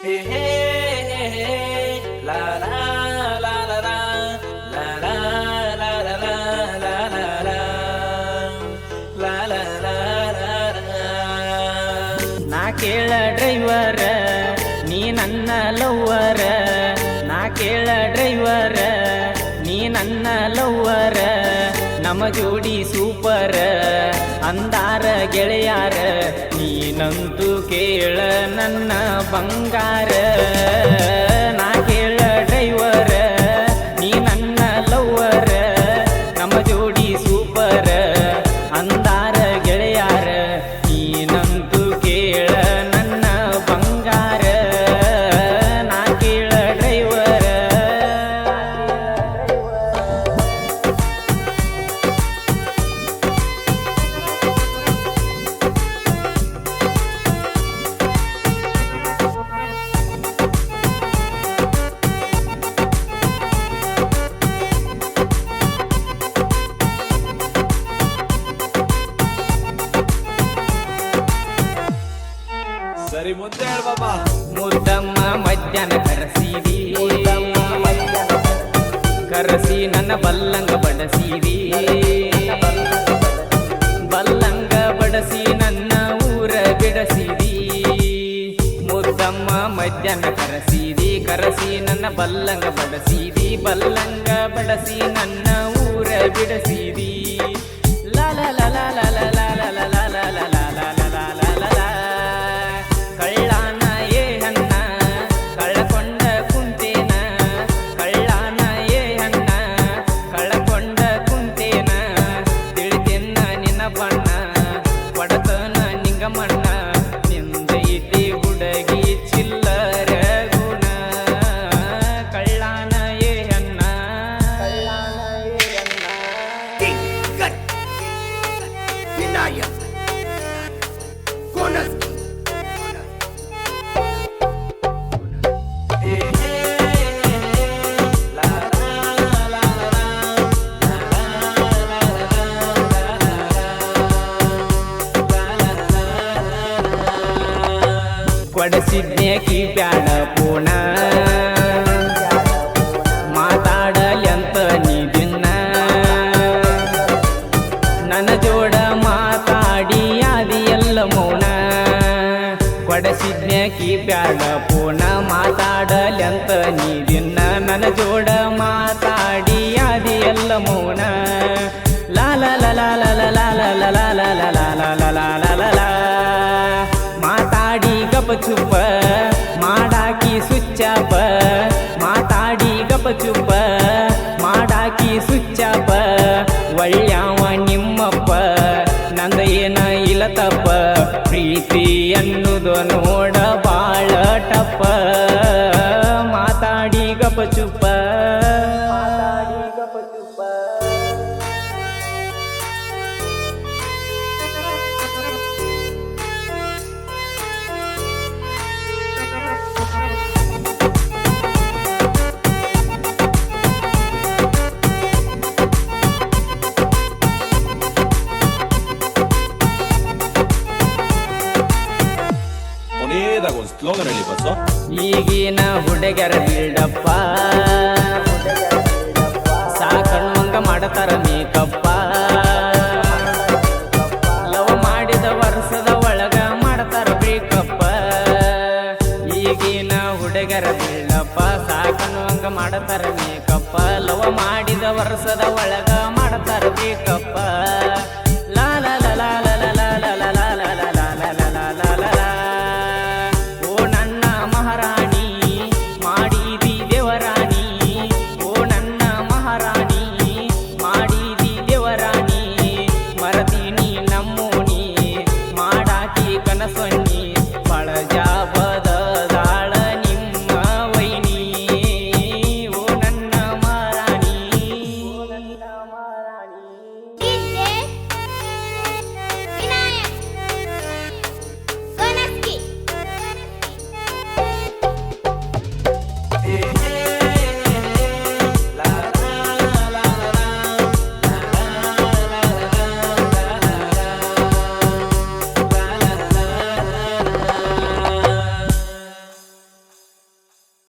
Hey, hey, hey, hey, la la la la la, la la la la la, la la la, la la la la. ನಾ ಕೇಳ driver ನೀ ನನ್ನ ಲವ್ವರ ನಾ ಕೇಳ driver ನೀ ನನ್ನ ಲವ್ವರ ನಮ್ಮ ಜೋಡಿ ಸೂಪರ ಅಂದಾರ ಗೆಳೆಯಾರ ನೀನಂತೂ ಕೇಳ ನನ್ನ ಬಂಗಾರ ನಾ ಕೇಳ ಡ್ರೈವರ ನೀ ನನ್ನ ಲವ್ವರ ನಮ್ಮ ಜೋಡಿ ಸೂಪರ ಅಂದಾರ ಗೆಳೆಯಾರ ನೀನಂತೂ ಕೇಳ ನನ್ನ ಬಂಗಾರ ನಾ ಕೇಳ ಡ್ರೈವರ ಸರಿ ಮುಂದೆ ಹೇಳ ಬಾಬಾ. ಮುದ್ದಮ್ಮ ಮಧ್ಯಾಹ್ನ ಕರಸಿ ನನ್ನ ಬಲ್ಲಂಗ ಬಡಸಿರಿ ಬಲ್ಲಂಗ ಬಡಸಿ ನನ್ನ ಊರ ಬಿಡಸಿರಿ ಮುದ್ದಮ್ಮ ಮಧ್ಯಾಹ್ನ ಕರಸಿ ನನ್ನ ಬಲ್ಲಂಗ ಬಡಸಿರಿ ಬಲ್ಲಂಗ ಬಡಸಿ ನನ್ನ ಊರ ಬಿಡಸಿರಿ ಲಾ ಲಾ ಲಾ ಲಾ ಲಾ ಲಾ ಲಾ ಲಾ ಲಾ ಲಾ ಲಾ ಲಾ ಲಾ ಲಾ ಲಾ ಲಾ ಲಾ ಲಾ. ಕಳ್ಳಾನ ಏ ಅಣ್ಣ ಕಳ್ಳಕೊಂಡ ಕುಂತೇನ ಕಳ್ಳಾನ ಏ ಅಣ್ಣ ಕಳ್ಳಕೊಂಡ ಕುಂತೇನ ತಿಳಿತೆನ್ನ ನಿನ್ನ ಬಣ್ಣ ಒಡತನ ನಿಂಗಮಣ್ಣ ನಿಂದೈತಿ ಹುಡುಗಿ ಚಿಲ್ಲರ ಗುಣ ಕಳ್ಳಾನ ಏ ಅಣ್ಣ ಕಳ್ಳಾನ ಏ ಅಣ್ಣ Vinayak ಕೋನಸ್ Hey, hey, hey, hey, la la la la la, la la la la la, la la la la. ಕೊಡಸಿದ್ನೆ ಕಿಪ್ಯಾಡ ಪೂಣ ಮಾತಾಡಲ್ಯಂತ ನೀ ದಿನ ನನ್ನ ಜೋಡ ಮಾತಾಡಿ ಆದಿ ಎಲ್ಲ ಮೌನ ಕೊಡಸಿದ್ನೆ ಕಿಪ್ಯಾಡ ಪೂಣ ಮಾತಾಡಲ್ಯಂತ ನೀ ದಿನ ನನ್ನ ಜೋಡ ಮಾತಾಡಿ ಆದಿ ಎಲ್ಲ ಮೌನ ಲಾ ಲಾ ಲಾ ಲಾ ಲಾ ಲಾ ಲಾ ಲಾ ಲಾ ಲಾ ಲಾ ಲಾ ಲಾ ಲಾ ಲಾ ಲಾ ಲಾ ಲಾ. ಮಾತಾಡಿ ಗಪಚುಪ್ಪ ಮಾಡಾಕಿ ಸುಚ್ಚಾಪ ಮಾತಾಡಿ ಗಪಚುಪ್ಪ ಮಾಡಾಕಿ ಸುಚ್ಚಾಪ ಒಳ್ಳ್ಯಾವ ನಿಮ್ಮಪ್ಪ ನಂದ ಏನ ಇಲ್ಲ ತಪ್ಪ ಪ್ರೀತಿ ಅನ್ನುದು ನೋಡ ಬಾಳ ಟಪ್ಪ ಮಾತಾಡಿ ಗಪಚುಪ್ಪ ಮಾತಾಡಿ ಗಪಚುಪ್ಪ. Moneda con slogan le pasó. ಈಗಿನ ಹುಡುಗರ ಬಿಲ್ಡಪ್ಪ ಸಾಕಣ್ಮಂಗ ಮಾಡತಾರ ಮೇಕಪ್ಪ ಲವ್ ಮಾಡಿದ ವರ್ಷದ ಒಳಗ ಮಾಡ್ತಾರ ಬ್ರೇಕಪ್ಪ ಈಗಿನ ಹುಡುಗರ ಬಿಲ್ಡಪ್ಪ ಸಾಕಣ್ಮಂಗ ಮಾಡತಾರ ಮೇಕಪ್ಪ ಲವ್ ಮಾಡಿದ ವರ್ಷದ ಒಳಗ ಮಾಡ್ತಾರ ಬ್ರೇಕಪ್ಪ